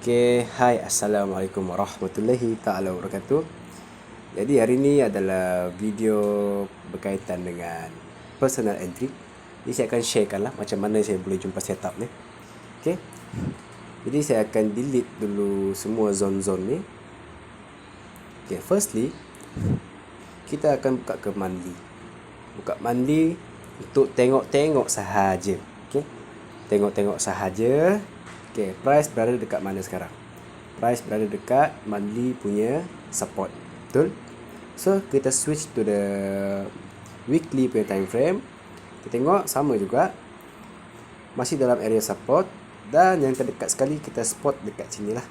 Hai, Assalamualaikum warahmatullahi ta'ala wabarakatuh. Jadi hari ini adalah video berkaitan dengan personal entry. Jadi saya akan sharekan lah macam mana saya boleh jumpa setup ni. Okay. Jadi saya akan delete dulu semua zone-zone ni. Okay, firstly kita akan buka ke monthly. Buka monthly untuk tengok-tengok sahaja. Okay. Tengok-tengok sahaja. Okay, price berada dekat mana sekarang? Price berada dekat monthly punya support. Betul? So, kita switch to the weekly punya time frame. Kita tengok sama juga. Masih dalam area support. Dan yang terdekat sekali kita spot dekat sini lah.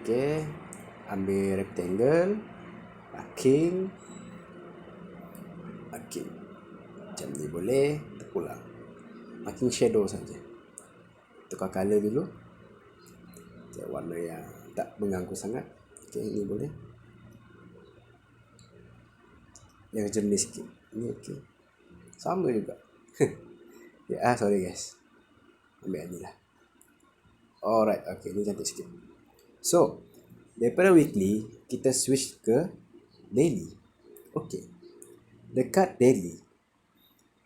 Okay. Ambil rectangle. Marking. Macam ni boleh. Kita pulang. Marking shadow saja. Tukar color dulu. Okay, warna yang tak mengganggu sangat. Okay, ini boleh. Yang jernih sikit. Ini okay. Sama juga. Sorry guys. Ambil ni lah. Alright, okay, ini cantik sikit. So, daripada weekly, kita switch ke daily. Okay. Dekat daily,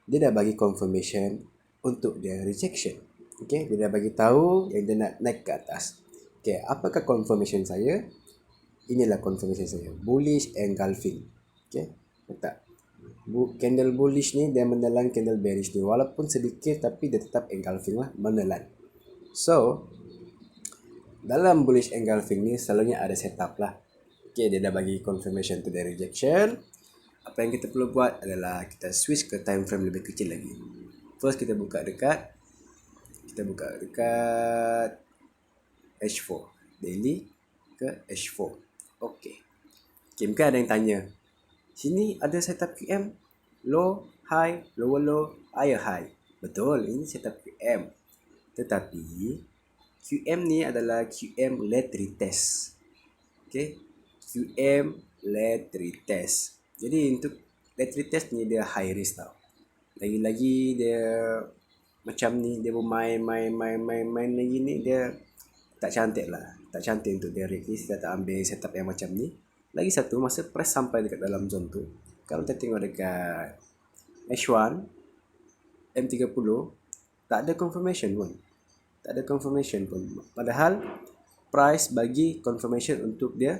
dia dah bagi confirmation untuk dia rejection. Okay, dia dah bagi tahu yang dia nak naik ke atas. Okay, apakah confirmation saya? Inilah confirmation saya. Bullish engulfing. Okay, letak. Candle bullish ni dia menelan candle bearish ni. Walaupun sedikit tapi dia tetap engulfing lah, menelan. So, dalam bullish engulfing ni selalunya ada setup lah. Okay, dia dah bagi confirmation to the rejection. Apa yang kita perlu buat adalah kita switch ke time frame lebih kecil lagi. First kita buka dekat H4 daily ke H4. Okay, mungkin ada yang tanya, sini ada setup QM low, high, lower low, higher high. Betul, ini setup QM. Tetapi QM ni adalah QM late retest. Okay, QM late retest. Jadi untuk late retest ni dia high risk tau. Lagi-lagi dia macam ni, dia bermain lagi ni, dia tak cantik lah. Tak cantik untuk dia risk. Kita tak ambil setup yang macam ni. Lagi satu, masa press sampai dekat dalam zone tu, kalau kita tengok dekat H1 M30, tak ada confirmation pun. Padahal price bagi confirmation untuk dia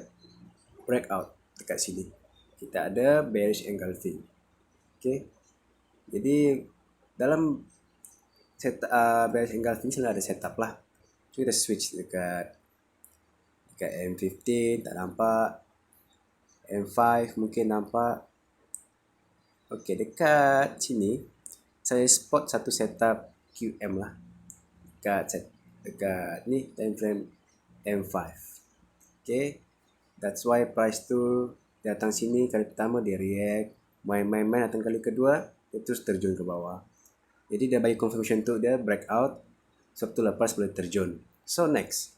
breakout dekat sini. Kita ada bearish engulfing. Okay, jadi dalam bearish engulfing selalu ada setup lah. So kita switch dekat M15 tak nampak, M5 mungkin nampak. Okay, dekat sini saya spot satu setup QM lah dekat ni time frame M5. Okay, that's why price tu datang sini kali pertama dia react, main datang kali kedua dia terus terjun ke bawah. Jadi dia bagi confirmation tu dia breakout, sebab itulah price boleh terjun. So next,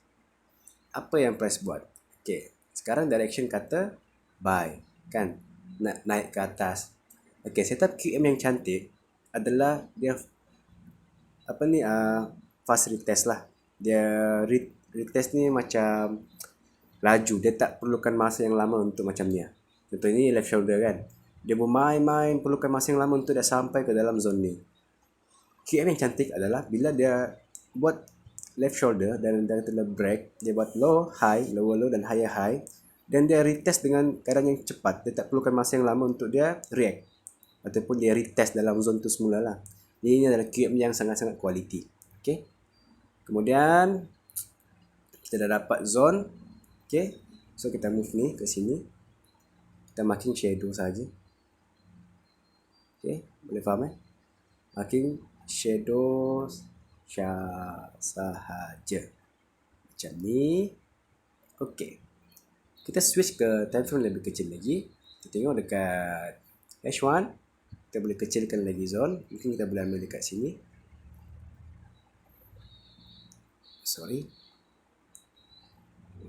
apa yang price buat? Okay, sekarang direction kata buy kan, nak naik ke atas. Okay, setup QM yang cantik adalah dia fast retest lah. Dia retest ni macam laju, dia tak perlukan masa yang lama untuk macam ni. Contoh ni left shoulder kan, dia bermain perlukan masa yang lama untuk dah sampai ke dalam zone ni. QM yang cantik adalah bila dia buat left shoulder dan dia telah break, dia buat low, high, lower low dan higher high, dan dia retest dengan keadaan yang cepat. Dia tak perlukan masa yang lama untuk dia react ataupun dia retest dalam zone tu semula lah. Ini adalah QM yang sangat-sangat quality. Okay, kemudian kita dah dapat zone. Okay, so kita move ni ke sini, kita marking shadow saja. Okay, boleh faham marking shadow sahaja macam ni. Okay, kita switch ke time frame lebih kecil lagi. Kita tengok dekat H1, kita boleh kecilkan lagi zone. Mungkin kita boleh ambil dekat sini. Sorry,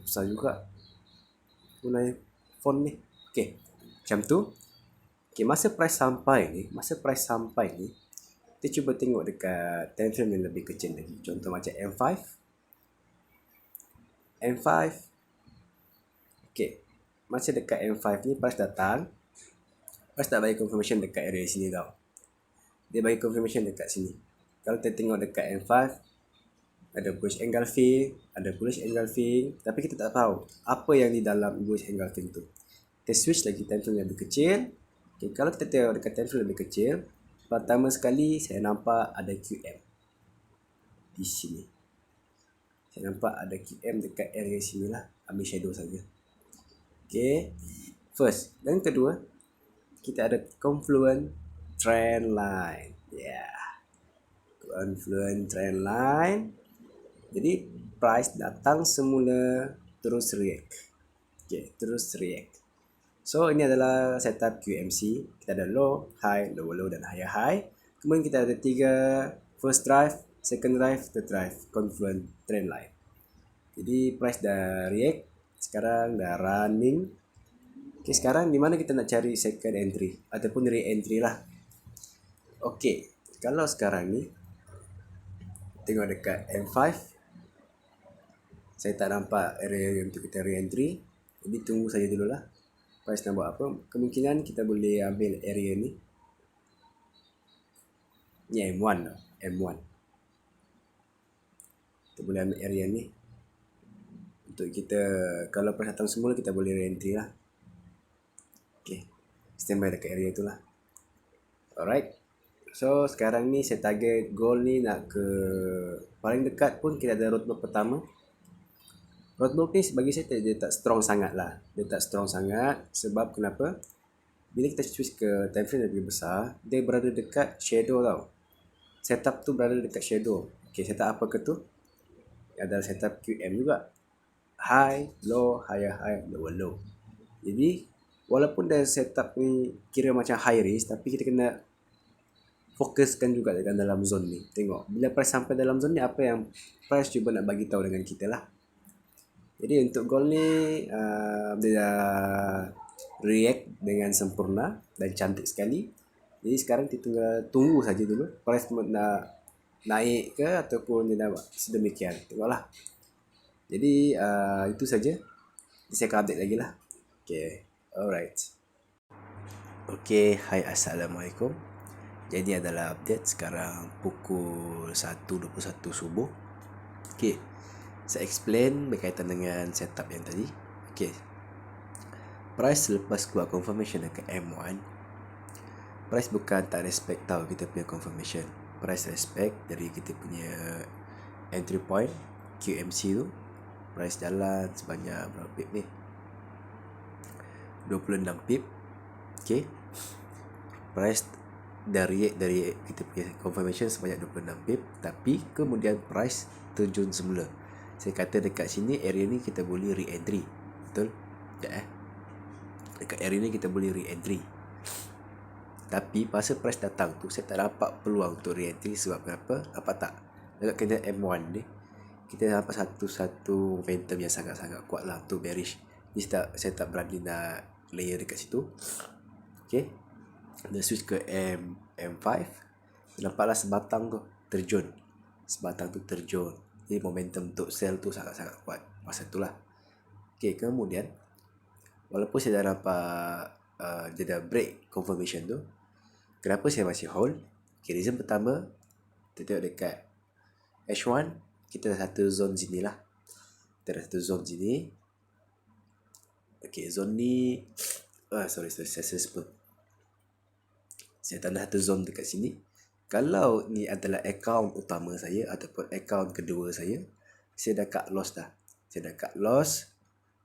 susah juga guna font ni. Okay, macam tu. Okay, masa price sampai ni, kita cuba tengok dekat time frame yang lebih kecil lagi. Contoh macam M5. M5. Okay, masa dekat M5 ni price datang, price tak bagi confirmation dekat area sini tau. Dia bagi confirmation dekat sini. Kalau kita tengok dekat M5, ada bullish engulfing, ada bullish engulfing, tapi kita tak tahu apa yang di dalam bullish engulfing tu. Kita switch lagi time frame lebih kecil. Okay, kalau kita tengok dekat time frame lebih kecil, pertama sekali saya nampak ada QM di sini. Saya nampak ada QM dekat area sini lah. Ambil shadow saja. Okay, first. Dan kedua, kita ada confluent trend line. Yeah, confluent trend line. Jadi price datang semula terus react. Okay, terus react. So ini adalah setup QMC. Kita ada low, high, lower low dan higher high. Kemudian kita ada 3 first drive, second drive, third drive, confluent trend line. Jadi price dah react, sekarang dah running. Okay, sekarang di mana kita nak cari second entry ataupun re-entry lah. Okay, kalau sekarang ni tengok dekat M5, saya tak nampak area untuk kita re-entry. Jadi tunggu saja dululah. Price nak buat apa? Kemungkinan kita boleh ambil area ni. Ni M1 lah. M1. Kita boleh ambil area ni. Untuk kita, kalau price datang semula, kita boleh re-entry lah. Okay. Standby dekat area tu lah. Alright. So, sekarang ni saya target goal ni nak ke paling dekat pun kita ada roadblock pertama. Roadblock ni bagi saya dia tak strong sangat lah. Dia tak strong sangat sebab kenapa? Bila kita switch ke time frame lebih besar, dia berada dekat shadow tau. Setup tu berada dekat shadow. Okay, setup apa ke tu? Adalah setup QM juga. High, low, higher high, lower low. Jadi, walaupun dah setup ni kira macam high risk, tapi kita kena fokuskan juga dalam zone ni. Tengok, bila price sampai dalam zone ni, apa yang price cuba nak bagi tahu dengan kita lah. Jadi untuk goal ni dia dah react dengan sempurna dan cantik sekali. Jadi sekarang kita tinggal tunggu saja dulu price nak naik ke ataupun dia dah sedemikian. Tengoklah. Jadi itu saja. Saya akan update lagi lah. Okay, alright. Okay, hai, assalamualaikum. Jadi adalah update sekarang pukul 1.21 subuh. Okay, saya explain berkaitan dengan setup yang tadi. Okay, price selepas keluar confirmation dekat M1, price bukan tak respect tahu kita punya confirmation. Price respect dari kita punya entry point QMC tu. Price jalan sebanyak berapa pip ni? 26 pip. Okay, price dari kita punya confirmation sebanyak 26 pip, tapi kemudian price terjun semula. Saya kata dekat sini area ni kita boleh re-entry. Betul? Sekejap dekat area ni kita boleh re-entry. Tapi pasal price datang tu saya tak dapat peluang untuk re-entry. Sebab kenapa? Apa tak? Dekat kena M1 ni kita dapat satu momentum yang sangat-sangat kuat lah untuk bearish. Ni saya tak berani nak layer dekat situ. Okay, dia switch ke M5. Nampaklah sebatang tu terjun. Sebatang tu terjun. Jadi momentum untuk sell tu sangat-sangat kuat masa tu lah. Okay, kemudian walaupun saya dah dapat dia dah break confirmation tu, kenapa saya masih hold? Okay, reason pertama, kita tengok dekat H1, kita ada satu zone sini lah. Kita ada satu zone sini. Okay, zone ni sorry, saya sebut. Saya tanda satu zone dekat sini. Kalau ni adalah account utama saya ataupun account kedua saya dah cut loss dah. Saya dah cut loss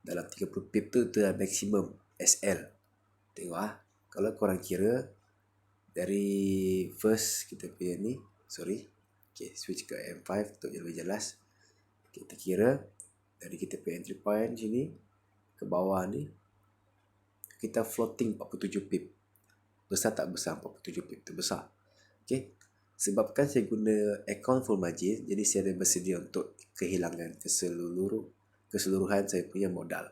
dalam 30 pip tu dah maksimum SL. Tengok kalau korang kira dari first kita punya ni, sorry. Okay, switch ke M5 untuk lebih jelas. Kita kira dari kita punya entry point sini ke bawah ni, kita floating 47 pip. Besar tak besar? 47 pip tu besar. Okay, sebabkan saya guna account full margin, jadi saya ada bersedia untuk kehilangan keseluruhan saya punya modal.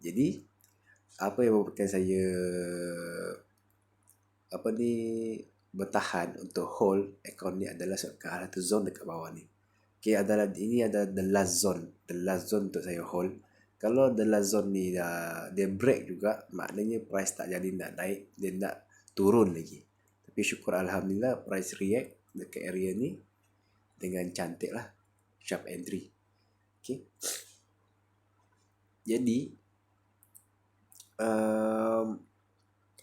Jadi apa yang membuatkan saya bertahan untuk hold account ni adalah sebabkan ada satu zone dekat bawah ni. Okay, ini ada the last zone. The last zone untuk saya hold. Kalau the last zone ni dia break juga, maknanya price tak jadi nak naik, dia nak turun lagi. Tapi syukur Alhamdulillah price react dekat area ni dengan cantik lah. Sharp entry. Okay. Jadi,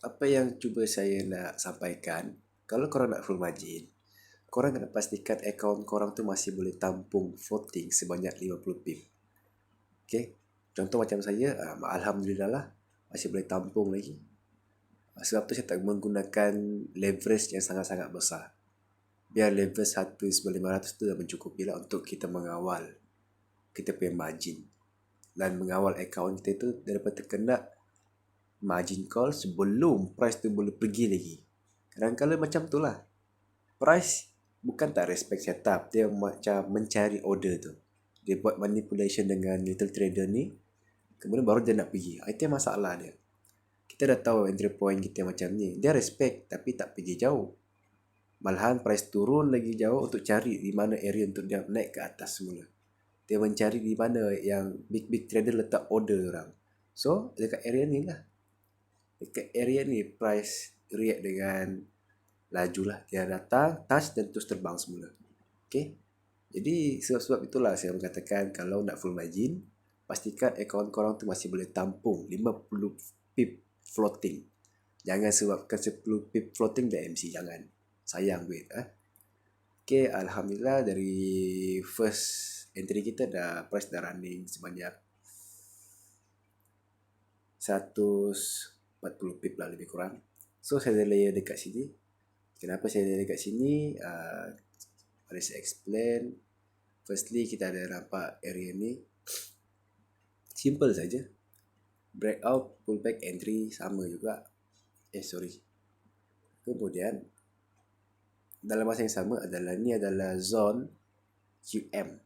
apa yang cuba saya nak sampaikan, kalau korang nak full margin, korang kena pastikan akaun korang tu masih boleh tampung floating sebanyak 50 pip. Okay. Contoh macam saya, Alhamdulillah lah, masih boleh tampung lagi. Sebab tu saya tak menggunakan leverage yang sangat-sangat besar. Biar leverage 1/500 tu dah mencukupi lah untuk kita mengawal kita punya margin. Dan mengawal akaun kita tu daripada terkena margin call sebelum price tu boleh pergi lagi. Kadang-kadang macam tu lah. Price bukan tak respect setup, dia macam mencari order tu. Dia buat manipulation dengan little trader ni, kemudian baru dia nak pergi. Itu masalah dia. Kita dah tahu entry point kita macam ni. Dia respect tapi tak pergi jauh. Malahan price turun lagi jauh untuk cari di mana area untuk dia naik ke atas semula. Dia mencari di mana yang big trader letak order orang. So, dekat area ni lah. Dekat area ni price react dengan laju lah. Dia datang, touch dan terus terbang semula. Okay. Jadi sebab itulah saya mengatakan kalau nak full margin, pastikan akaun korang tu masih boleh tampung 50 pip floating. Jangan sebabkan 10 pip floating dan MC. Jangan. Sayang duit. Okay, Alhamdulillah dari first entry kita price dah running sebanyak 140 pip lah lebih kurang. So saya layer dekat sini. Kenapa saya layer dekat sini? Mari saya explain. Firstly, kita ada nampak area ni. Simple saja. Breakout, pullback, entry sama juga. Kemudian, dalam masa yang sama ni adalah zone QM.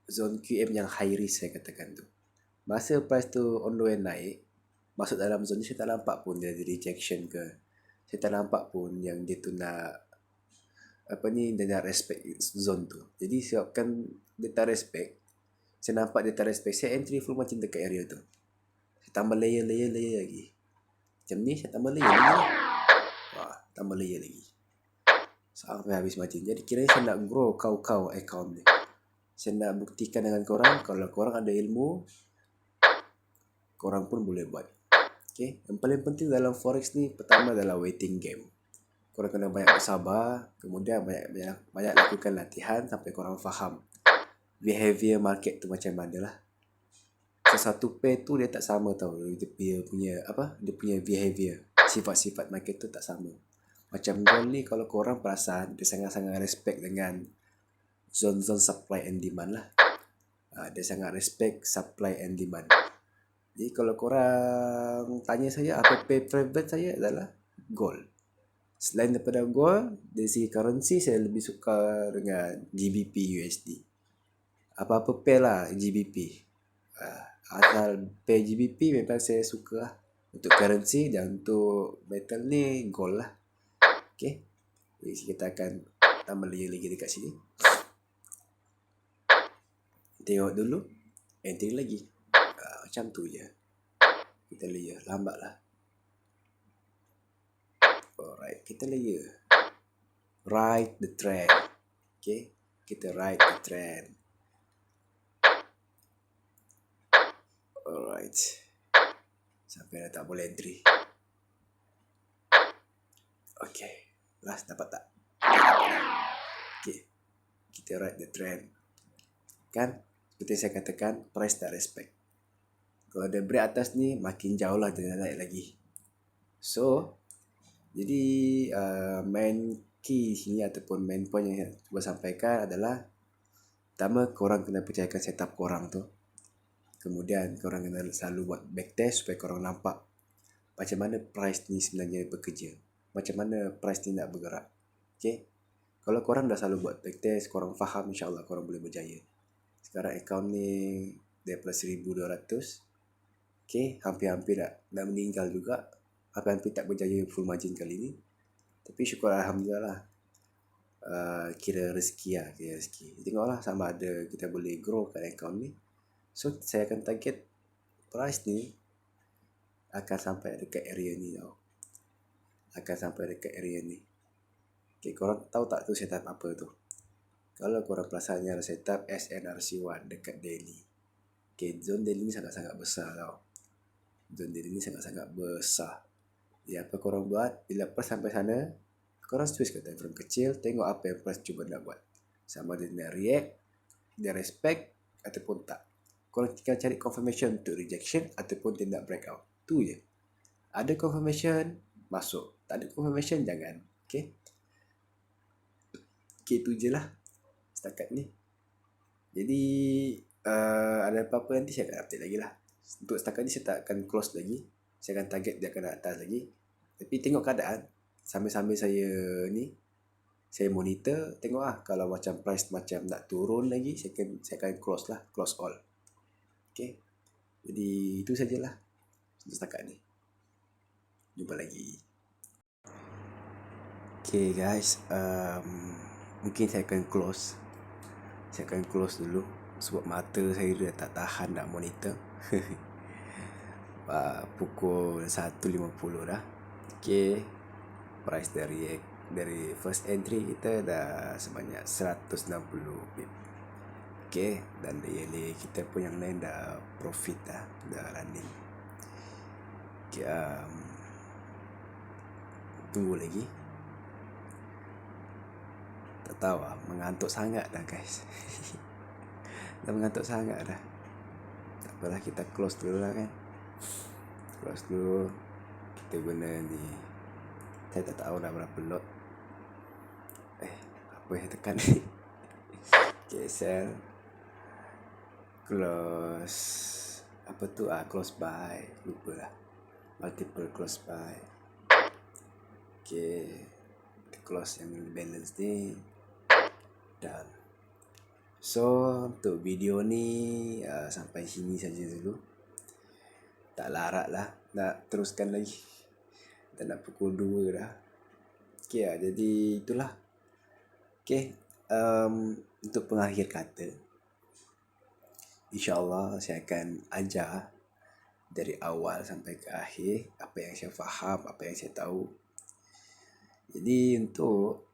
Zone QM yang high risk saya katakan tu. Masa price tu on the way naik, masuk dalam zone ni saya tak nampak pun dia ada rejection ke. Saya tak nampak pun yang dia tu nak dia nak respect zone tu. Jadi sebabkan dia tak respect, saya nampak dia tak respect, saya entry full macam dekat area tu. Saya tambah layer lagi. Macam ni saya tambah layer lagi. Tambah layer lagi. Sampai habis margin. Jadi kiranya saya nak grow kau account ni. Saya nak buktikan dengan korang, kalau korang ada ilmu, korang pun boleh buat. Okay. Yang paling penting dalam forex ni, pertama adalah waiting game. Korang kena banyak bersabar, kemudian banyak lakukan latihan sampai korang faham behavior market tu macam mana lah. Satu pair tu dia tak sama tau. Dia punya behavior, sifat-sifat market tu tak sama. Macam gold ni kalau korang perasan, dia sangat-sangat respect dengan zone-zone supply and demand lah. Dia sangat respect supply and demand. Jadi kalau korang tanya saya apa pair favorite saya adalah gold. Selain daripada gold, dari segi currency saya lebih suka dengan GBP USD. Apa-apa pair lah GBP. Asal pair GBP memang saya suka lah. Untuk currency dan untuk metal ni gold lah. Okay. Jadi kita akan tambah layer lagi dekat sini. Tengok dulu. Entry lagi. Macam tu je. Kita layer. Lambat lah. Alright. Kita layer. Ride the trend. Okay. Kita ride the trend. Alright. Sampai dah tak boleh entry. Okay. Last dapat tak? Okay. Kita ride the trend. Kan? Seperti saya katakan, price tak respect. Kalau ada break atas ni, makin jauh lah dia naik lagi. So, jadi main key sini ataupun main point yang saya cuba sampaikan adalah, pertama, korang kena percayakan setup korang tu. Kemudian, korang kena selalu buat backtest supaya korang nampak macam mana price ni sebenarnya bekerja. Macam mana price ni nak bergerak. Okay? Kalau korang dah selalu buat backtest, korang faham, insyaAllah korang boleh berjaya. Sekarang account ni daripada 1,200. Okay, hampir-hampir nak meninggal juga. Hampir-hampir tak berjaya full margin kali ni. Tapi syukur Alhamdulillah lah. kira rezeki lah, kira rezeki. Tengoklah sama ada kita boleh grow kat account ni. So saya akan target price ni akan sampai dekat area ni tau. Akan sampai dekat area ni. Okay, korang tahu tak tu setup apa tu? Kalau korang perasannya setup SNRC1 dekat Delhi. Okay, zone Delhi ni sangat-sangat besar tau. Zone Delhi ni sangat-sangat besar. Jadi apa korang buat, bila pas sampai sana, korang switch ke time frame kecil, tengok apa yang Plus cuba nak buat. Sama ada dia react, dia respect ataupun tak. Korang tinggal cari confirmation untuk rejection ataupun dia nak breakout. Tu je. Ada confirmation, masuk. Tak ada confirmation, jangan. Okay. Okay, tu je lah setakat ni. Jadi ada apa-apa nanti saya akan update lagi lah. Untuk setakat ni saya tak akan close lagi. Saya akan target dia akan atas lagi. Tapi tengok keadaan. Sambil-sambil saya ni, saya monitor, tengok lah. Kalau macam price macam nak turun lagi, saya akan close lah. Close all. Okay. Jadi itu sajalah untuk setakat ni. Jumpa lagi. Okay guys, mungkin saya akan close. Saya akan close dulu sebab mata saya dah tak tahan nak monitor. Pukul 1.50 dah. Okay, price dari first entry kita dah sebanyak 160 pip. Okay, dan daily kita pun yang lain dah profit dah running. Okay, tunggu lagi. Tak tahu lah, mengantuk sangat dah guys. Dah mengantuk sangat dah. Tak apalah, kita close dulu lah kan. Close dulu. Kita guna ni. Saya tak tahu dah berapa lot. Apa yang tekan ni? Okay, sell. Close. Apa tu? Close buy. Lupa lah. Multiple close buy. Okay. Kita close yang balance ni. Done. So untuk video ni sampai sini saja dulu. Tak larat lah nak teruskan lagi. Dah nak pukul 2 dah. Okay lah, jadi itulah. Okay, untuk pengakhir kata, InsyaAllah saya akan ajar dari awal sampai ke akhir apa yang saya faham, apa yang saya tahu. Jadi untuk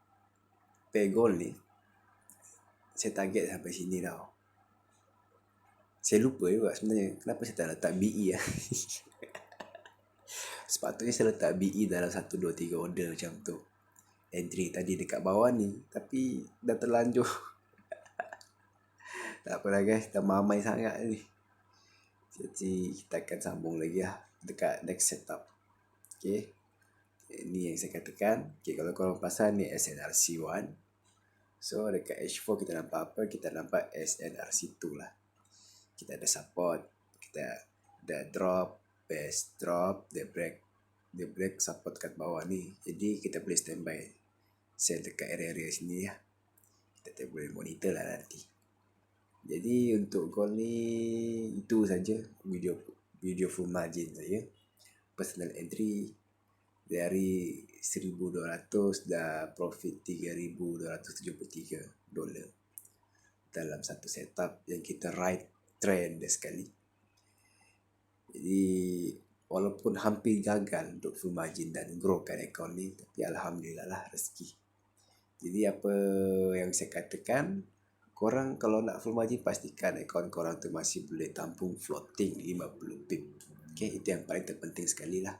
pegol ni, saya target sampai sini tau. Saya lupa juga sebenarnya kenapa saya tak letak BE lah. Sepatutnya saya letak BE dalam 1, 2, 3 order macam tu. Entry tadi dekat bawah ni, tapi dah terlanjur. Tak apalah guys, dah mamai sangat ni. Jadi kita akan sambung lagi lah dekat next setup. Okay, ini yang saya katakan. Okay, kalau korang pasal ni SNRC1, so dekat H4 kita nampak apa? Kita nampak SNRC2 lah. Kita ada support, kita ada drop, base drop, dia break support kat bawah ni. Jadi kita boleh standby sell dekat area-area sini lah. Kita boleh monitor lah nanti. Jadi untuk gold ni itu saja video full margin saya. Personal entry dari 1,200 dah profit 3,273 dolar dalam satu setup yang kita ride trend sekali. Jadi walaupun hampir gagal untuk full margin dan growkan account ni, tapi alhamdulillah lah rezeki. Jadi apa yang saya katakan, korang kalau nak full margin pastikan account korang tu masih boleh tampung floating 50 pip. Okay, itu yang paling terpenting sekali lah.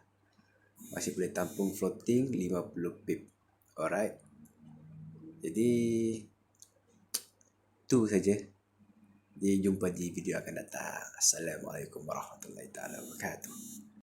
Masih boleh tampung floating 50 pip. Alright. Jadi itu saja. Jumpa di video akan datang. Assalamualaikum warahmatullahi wabarakatuh.